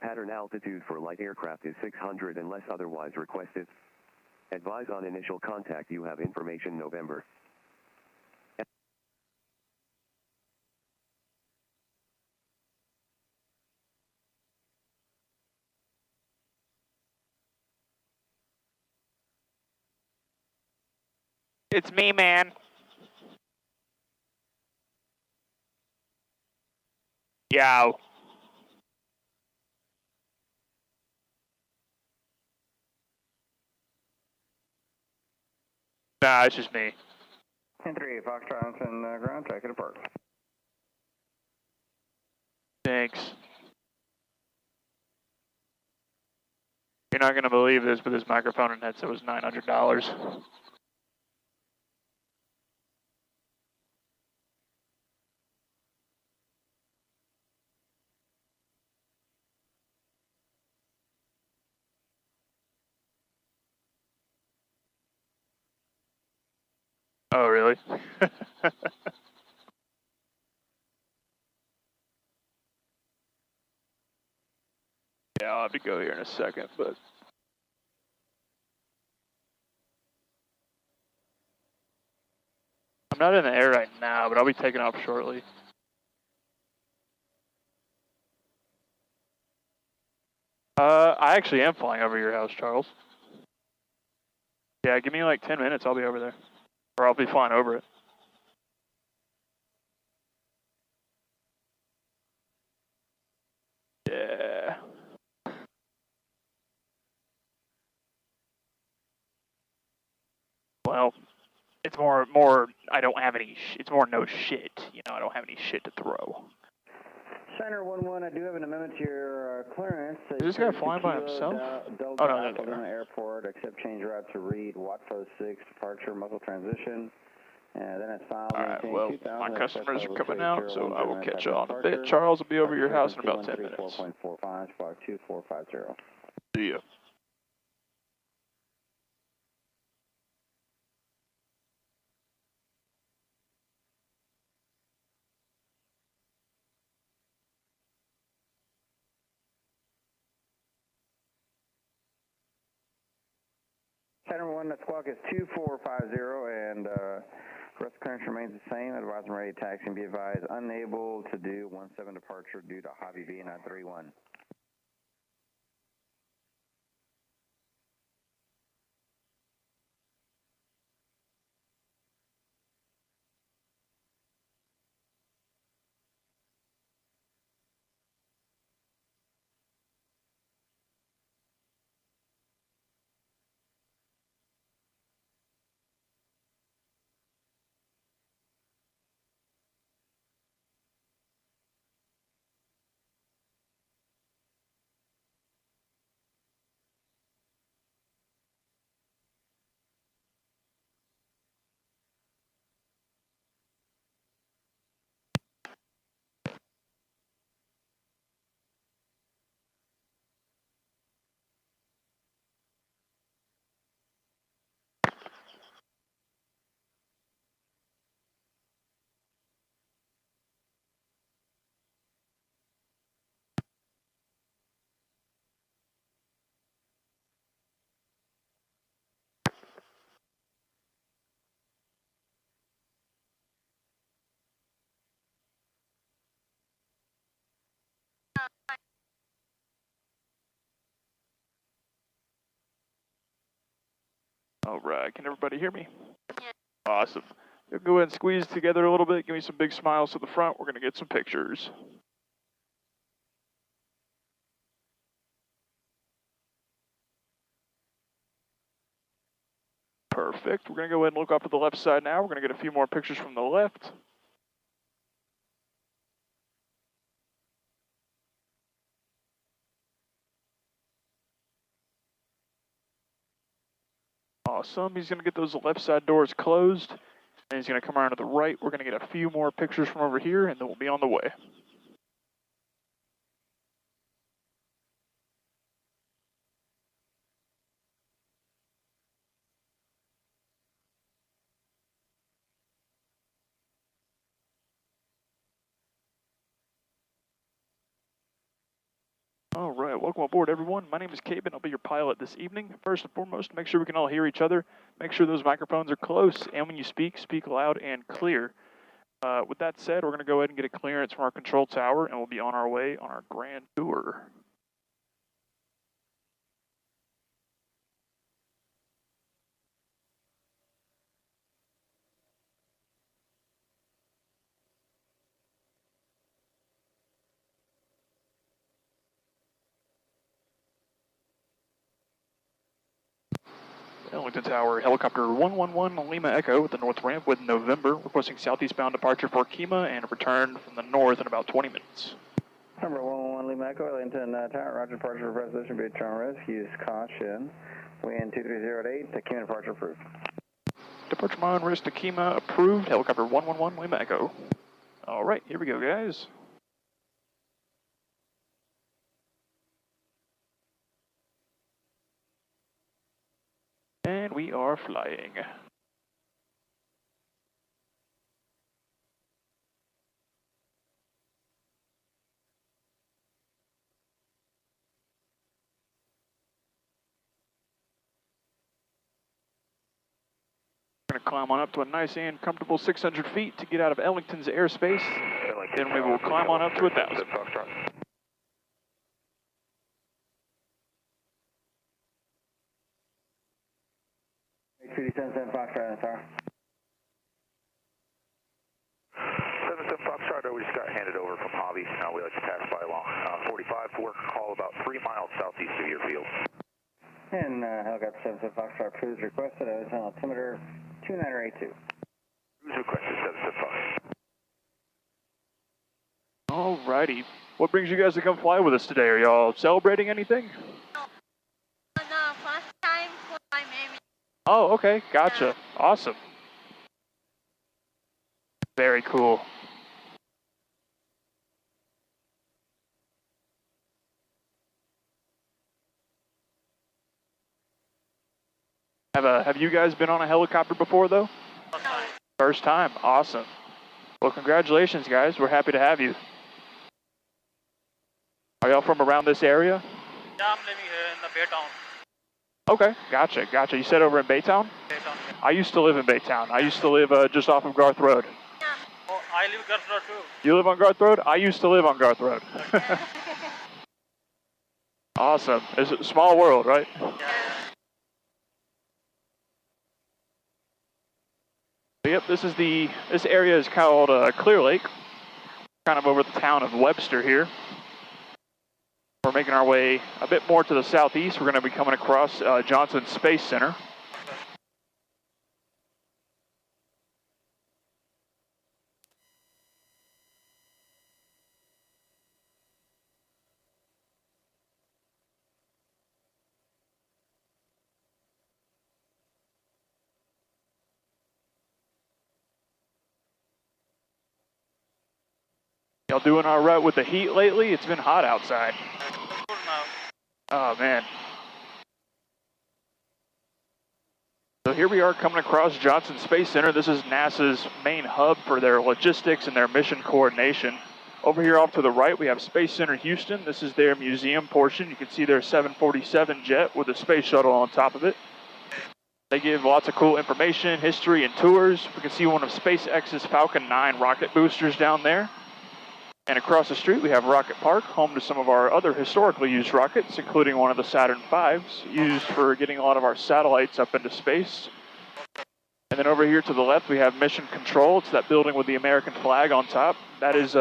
Pattern altitude for light aircraft is 600 unless otherwise requested. Advise on initial contact. You have information November. It's me, man. Yo. Nah, it's just me. 10-3, Foxtrot, Ellington, ground, track it apart. Thanks. You're not going to believe this, but this microphone and headset was $900. Oh, really? Yeah, I'll have to go here in a second, but... I'm not in the air right now, but I'll be taking off shortly. I actually am flying over your house, Charles. Yeah, give me like 10 minutes, I'll be over there. Or I'll be flying over it. Yeah. Well, it's more, I don't have any, it's more no shit. You know, I don't have any shit to throw. Center 1-1, I do have an amendment to your clearance. Is this guy flying by himself? Delta Oh, no, Alpha Lima Airport, accept change route to Reed, Watford 6, departure, muzzle transition. And then it's filed. Alright, well, my customers are coming out, so I will catch y'all in a bit. Charles will be over your house in about 10 minutes. 4.45, squawk 2450. See ya. Center 1, the squawk is 2450, and rest clearance remains the same. Advise I'm ready to taxi and be advised unable to do 17 departure due to Hobby B 931. Alright, can everybody hear me? Yeah. Awesome. You'll go ahead and squeeze together a little bit, give me some big smiles to the front, we're gonna get some pictures. Perfect, we're gonna go ahead and look off to the left side now, we're gonna get a few more pictures from the left. Awesome, he's gonna get those left side doors closed, and he's gonna come around to the right, we're gonna get a few more pictures from over here, and then we'll be on the way. All right, welcome aboard, everyone. My name is Kemah. I'll be your pilot this evening. First and foremost, make sure we can all hear each other. Make sure those microphones are close, and when you speak, speak loud and clear. With that said, we're going to go ahead and get a clearance from our control tower, and we'll be on our way on our grand tour. Ellington Tower, helicopter 111 Lima Echo at the north ramp with November, requesting southeastbound departure for Kemah and a return from the north in about 20 minutes. Number 111 Lima Echo, Ellington Tower, roger, departure for resolution, be return risk, use caution. Wind 2308, to Kemah departure approved. Departure mine risk to Kemah approved, helicopter 111 Lima Echo. All right, here we go, guys. And we are flying. We're going to climb on up to a nice and comfortable 600 feet to get out of Ellington's airspace. Then we will climb on up to 1,000. Treaty 77 Foxtrot, tower. 77 Foxtrot, we just got handed over from Hobby. We like to pass by along 45 to work call about 3 miles southeast of your field. And helicopter 77 Foxtrot approves requested, altimeter 2982. Who's requested 77 Fox? Alrighty. What brings you guys to come fly with us today? Are y'all celebrating anything? No, first time for my baby. Oh, okay. Gotcha. Awesome. Very cool. Have you guys been on a helicopter before, though? No. First time. Awesome. Well, congratulations, guys. We're happy to have you. Are y'all from around this area? Yeah, I'm living here in the Baytown. Okay, gotcha. You said over in Baytown? Baytown. I used to live in Baytown. I used to live just off of Garth Road. Oh, I live Garth Road too. You live on Garth Road? I used to live on Garth Road. Awesome. It's a small world, right? Yeah. Yep, this area is called Clear Lake, kind of over the town of Webster here. We're making our way a bit more to the southeast. We're going to be coming across Johnson Space Center. Y'all doing all right with the heat lately? It's been hot outside. Good now. Oh, man. So here we are coming across Johnson Space Center. This is NASA's main hub for their logistics and their mission coordination. Over here off to the right, we have Space Center Houston. This is their museum portion. You can see their 747 jet with a space shuttle on top of it. They give lots of cool information, history, and tours. We can see one of SpaceX's Falcon 9 rocket boosters down there. And across the street, we have Rocket Park, home to some of our other historically used rockets, including one of the Saturn V's, used for getting a lot of our satellites up into space. And then over here to the left, we have Mission Control. It's that building with the American flag on top. That is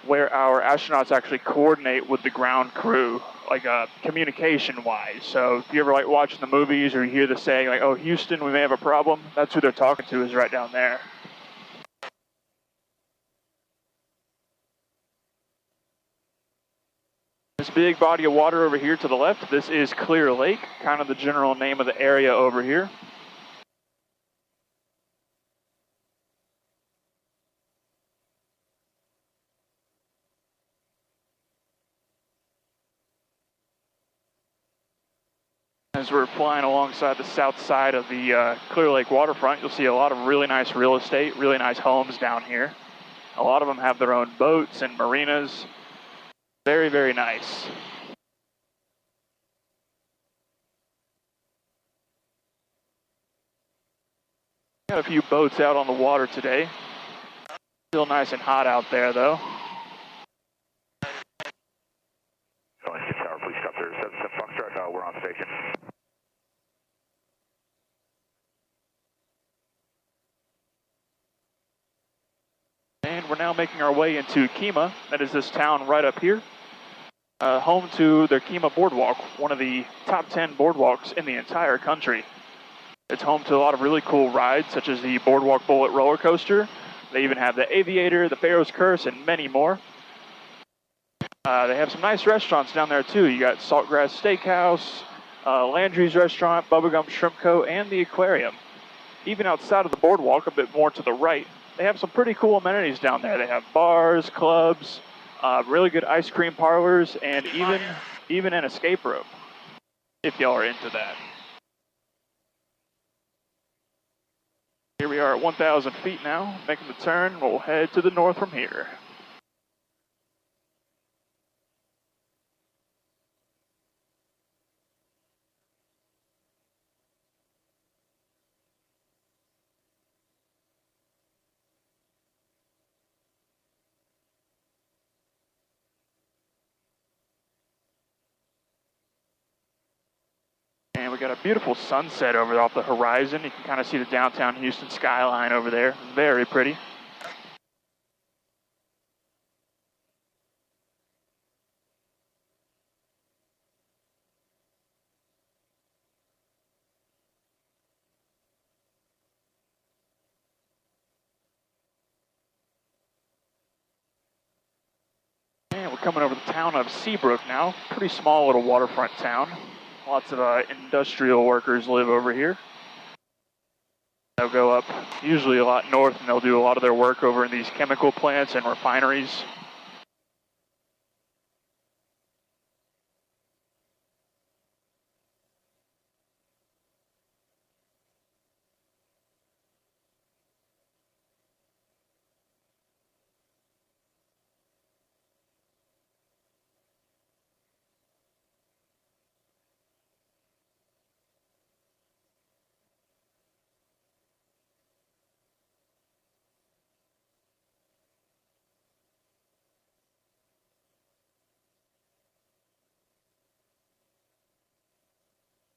where our astronauts actually coordinate with the ground crew, like communication-wise. So if you ever like watching the movies or you hear the saying, like, oh, Houston, we may have a problem, that's who they're talking to, is right down there. This big body of water over here to the left, this is Clear Lake, kind of the general name of the area over here. As we're flying alongside the south side of the Clear Lake waterfront, you'll see a lot of really nice real estate, really nice homes down here. A lot of them have their own boats and marinas. Very, very nice. Got a few boats out on the water today. Still nice and hot out there though. Ellington Tower, please stop there. 77 Foxtrot, we're on station. And we're now making our way into Kemah. That is this town right up here. Home to their Kemah Boardwalk, one of the top 10 boardwalks in the entire country. It's home to a lot of really cool rides, such as the Boardwalk Bullet roller coaster. They even have the Aviator, the Pharaoh's Curse, and many more. They have some nice restaurants down there too. You got Saltgrass Steakhouse, Landry's Restaurant, Bubblegum Shrimp Co., and the Aquarium. Even outside of the boardwalk, a bit more to the right, they have some pretty cool amenities down there. They have bars, clubs, really good ice cream parlors, and even an escape room, if y'all are into that. Here we are at 1,000 feet now, making the turn. We'll head to the north from here. And we got a beautiful sunset over off the horizon. You can kind of see the downtown Houston skyline over there. Very pretty. And we're coming over the town of Seabrook now. Pretty small little waterfront town. Lots of industrial workers live over here. They'll go up usually a lot north and they'll do a lot of their work over in these chemical plants and refineries.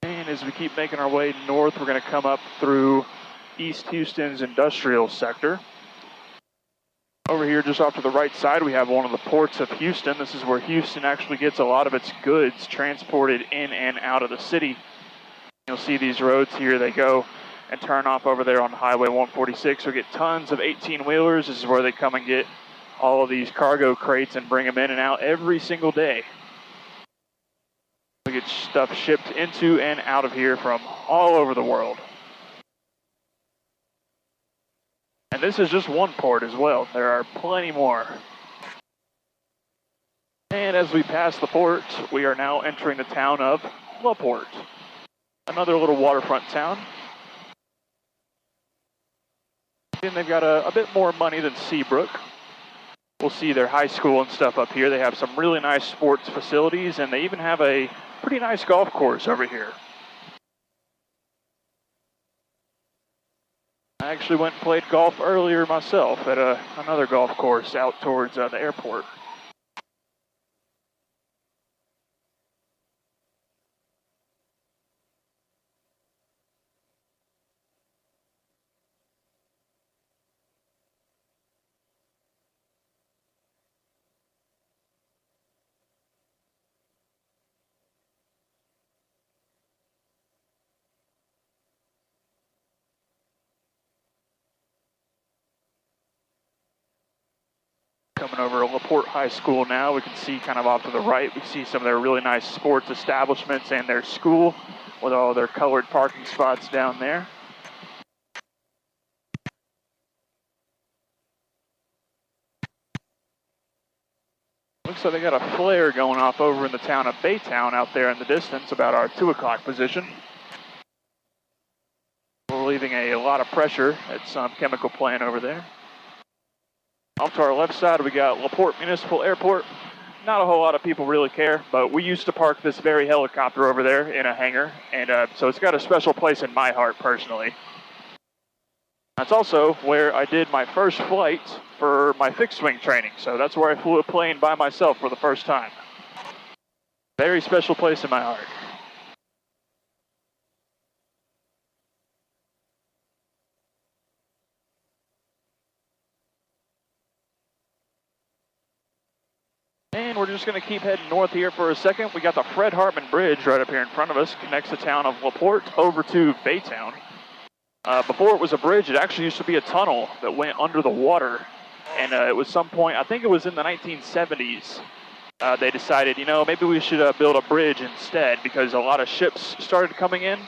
And as we keep making our way north, we're going to come up through East Houston's industrial sector. Over here, just off to the right side, we have one of the ports of Houston. This is where Houston actually gets a lot of its goods transported in and out of the city. You'll see these roads here, they go and turn off over there on Highway 146. We get tons of 18-wheelers. This is where they come and get all of these cargo crates and bring them in and out every single day. We get stuff shipped into and out of here from all over the world. And this is just one port as well. There are plenty more. And as we pass the port, we are now entering the town of LaPorte. Another little waterfront town. And they've got a bit more money than Seabrook. We'll see their high school and stuff up here. They have some really nice sports facilities, and they even have a pretty nice golf course over here. I actually went and played golf earlier myself at another golf course out towards the airport. Coming over to LaPorte High School now, we can see kind of off to the right, we see some of their really nice sports establishments and their school with all their colored parking spots down there. Looks like they got a flare going off over in the town of Baytown out there in the distance, about our 2 o'clock position. We're relieving a lot of pressure at some chemical plant over there. Off to our left side, we got LaPorte Municipal Airport. not a whole lot of people really care, but we used to park this very helicopter over there in a hangar, and so it's got a special place in my heart personally. That's also where I did my first flight for my fixed wing training, so that's where I flew a plane by myself for the first time. Very special place in my heart. And we're just going to keep heading north here for a second. We got the Fred Hartman Bridge right up here in front of us. Connects the town of LaPorte over to Baytown. Before it was a bridge, it actually used to be a tunnel that went under the water. And it was some point, I think it was in the 1970s, they decided, you know, maybe we should build a bridge instead, because a lot of ships started coming in.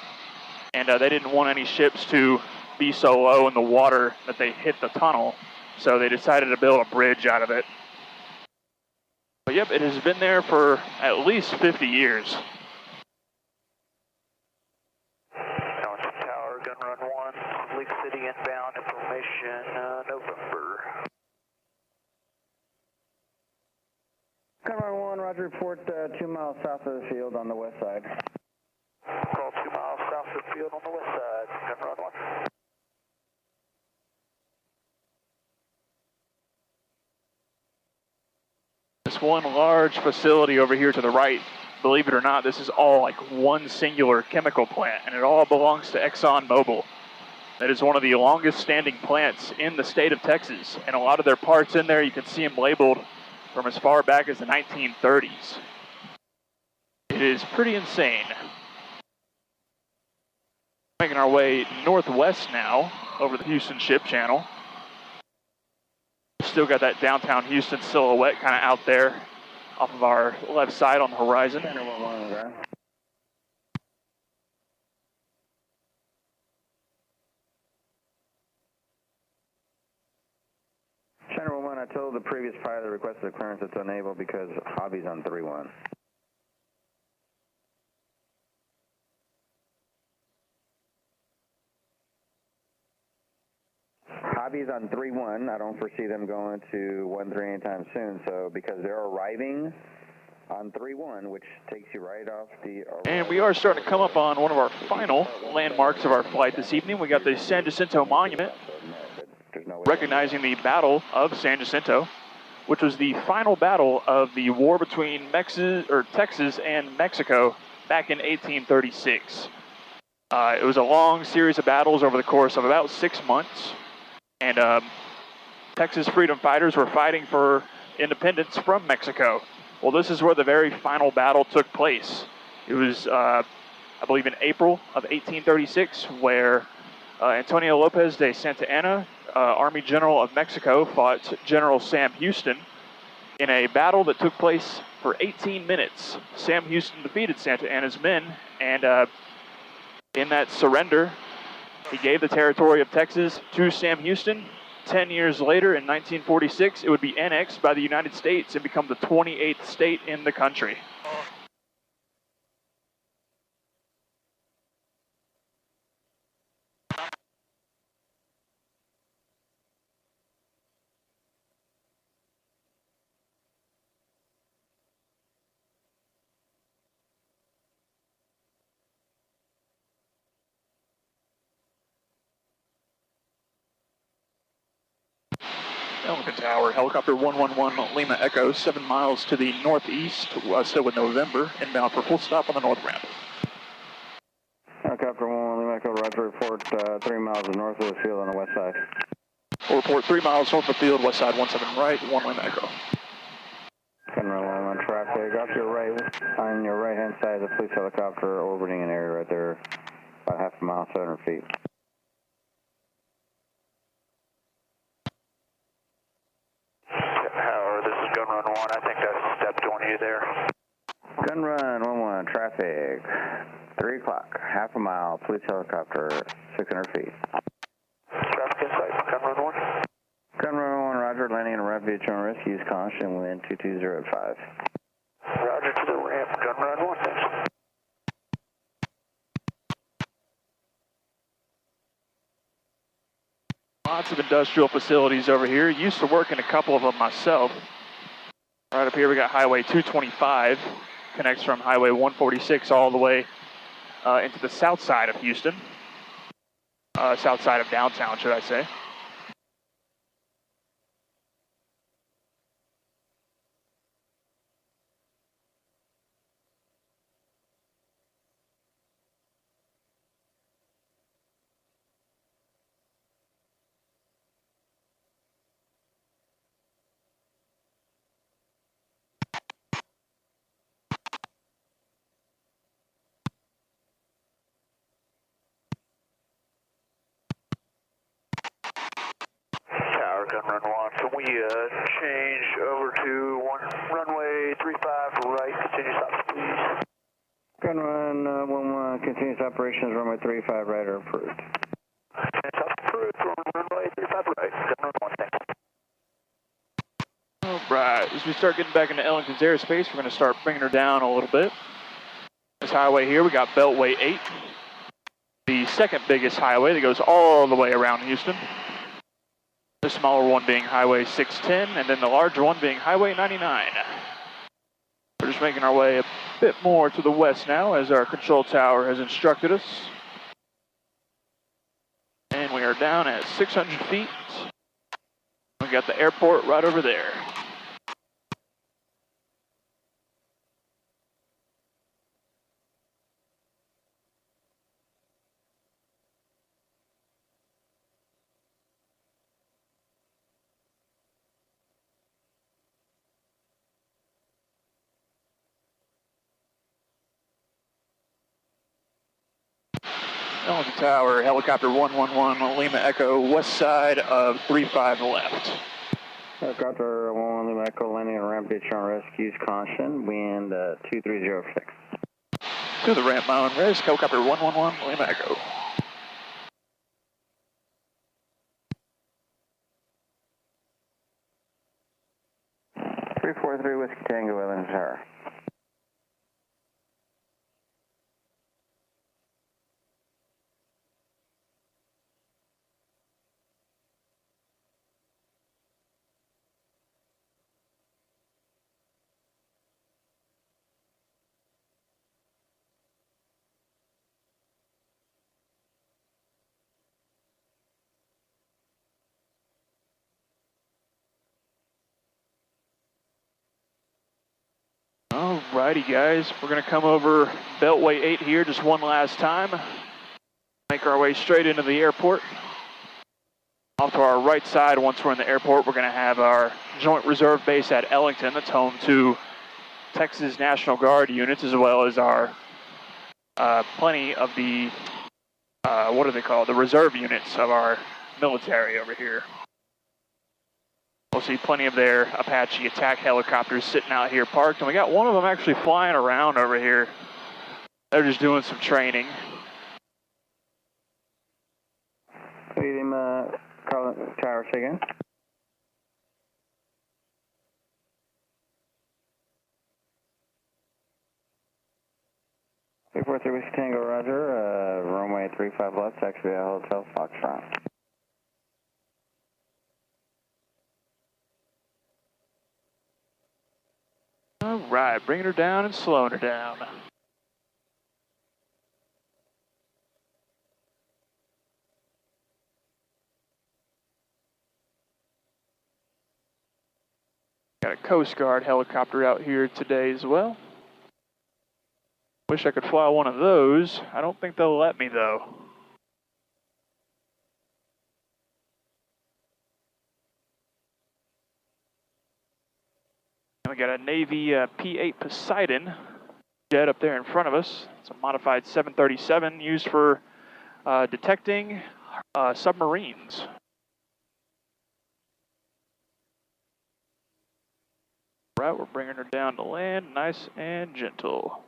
And they didn't want any ships to be so low in the water that they hit the tunnel. So they decided to build a bridge out of it. But yep, it has been there for at least 50 years. Ellington Tower, gun run 1, Lake City inbound, information November. Gun run 1, Roger, report 2 miles south of the field on the west side. Call 2 miles south of the field on the west side, gun run 1. This one large facility over here to the right, believe it or not, this is all like one singular chemical plant, and it all belongs to ExxonMobil. That is one of the longest standing plants in the state of Texas, and a lot of their parts in there, you can see them labeled from as far back as the 1930s. It is pretty insane. Making our way northwest now over the Houston Ship Channel. Still got that downtown Houston silhouette kind of out there off of our left side on the horizon. Center 1 on the ground. Center 1, I told the previous pilot that requested a clearance that's unable because hobby's on 3-1. Hobby's on 3-1. I don't foresee them going to 1-3 anytime soon. So because they're arriving on 3-1, which takes you right off the... And we are starting to come up on one of our final landmarks of our flight this evening. We got the San Jacinto Monument, recognizing the Battle of San Jacinto, which was the final battle of the war between Texas and Mexico back in 1836. It was a long series of battles over the course of about 6 months. And Texas freedom fighters were fighting for independence from Mexico. Well, this is where the very final battle took place. It was, I believe, in April of 1836, where Antonio Lopez de Santa Anna, Army General of Mexico, fought General Sam Houston in a battle that took place for 18 minutes. Sam Houston defeated Santa Anna's men, and in that surrender, he gave the territory of Texas to Sam Houston. 10 years later, in 1946, it would be annexed by the United States and become the 28th state in the country. Ellington Tower, helicopter 111 Lima Echo, 7 miles to the northeast, still with November, inbound for full stop on the north ramp. Helicopter 111 Lima Echo, Roger, report 3 miles north of the field on the west side. We'll report 3 miles north of the field, west side 17 right, 1 Lima Echo. General on traffic, off your right, on your right hand side, the police helicopter orbiting an area right there, about half a mile, 700 feet. Howard, this is gun run 1. I think I stepped on you there. Gun run 11, traffic, 3 o'clock, half a mile, police helicopter, 600 feet. Traffic in sight, gun run 1. Gun run 1, Roger, landing in a rapid vehicle risk, use caution, wind 22085. Roger to the ramp, gun run 1, thanks. Lots of industrial facilities over here. Used to work in a couple of them myself. Right up here we got Highway 225, connects from Highway 146 all the way into the south side of Houston. South side of downtown, should I say. Tower, gun run 1. Can we change over to runway 35 right, continue stop, please? Gun run 11, continuous operations, runway 35 right are approved. Stop approved, runway 35 right, gun run 1, thanks. All right, as we start getting back into Ellington's airspace, we're going to start bringing her down a little bit. This highway here, we got Beltway 8, the second biggest highway that goes all the way around Houston. The smaller one being Highway 610, and then the larger one being Highway 99. We're just making our way a bit more to the west now, as our control tower has instructed us. And we are down at 600 feet. We got the airport right over there. Ellington Tower, helicopter 111, Lima Echo, west side of 35 left. Helicopter 11 Lima Echo landing on ramp ditch on rescues, caution, wind 2306. To the ramp mount res, helicopter 111, Lima Echo. .343 Whiskey Tango, Ellington Tower. Alrighty guys, we're gonna come over Beltway 8 here just one last time. Make our way straight into the airport. Off to our right side, once we're in the airport, we're gonna have our Joint Reserve Base at Ellington that's home to Texas National Guard units, as well as our plenty of the, what are they called? The reserve units of our military over here. We'll see plenty of their Apache attack helicopters sitting out here parked, and we got one of them actually flying around over here. They're just doing some training. Lead him, tower, say again. .343 Whiskey Tango, roger, runway 35 left, taxi via Hotel Foxtrot. All right, bringing her down and slowing her down. Got a Coast Guard helicopter out here today as well. Wish I could fly one of those. I don't think they'll let me though. We got a Navy P-8 Poseidon jet up there in front of us. It's a modified 737 used for detecting submarines. Right, we're bringing her down to land, nice and gentle.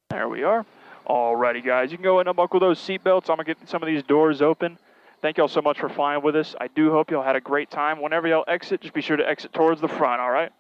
There we are. Alrighty guys, you can go ahead and unbuckle those seatbelts. I'm gonna get some of these doors open. Thank y'all so much for flying with us. I do hope y'all had a great time. Whenever y'all exit, just be sure to exit towards the front, all right?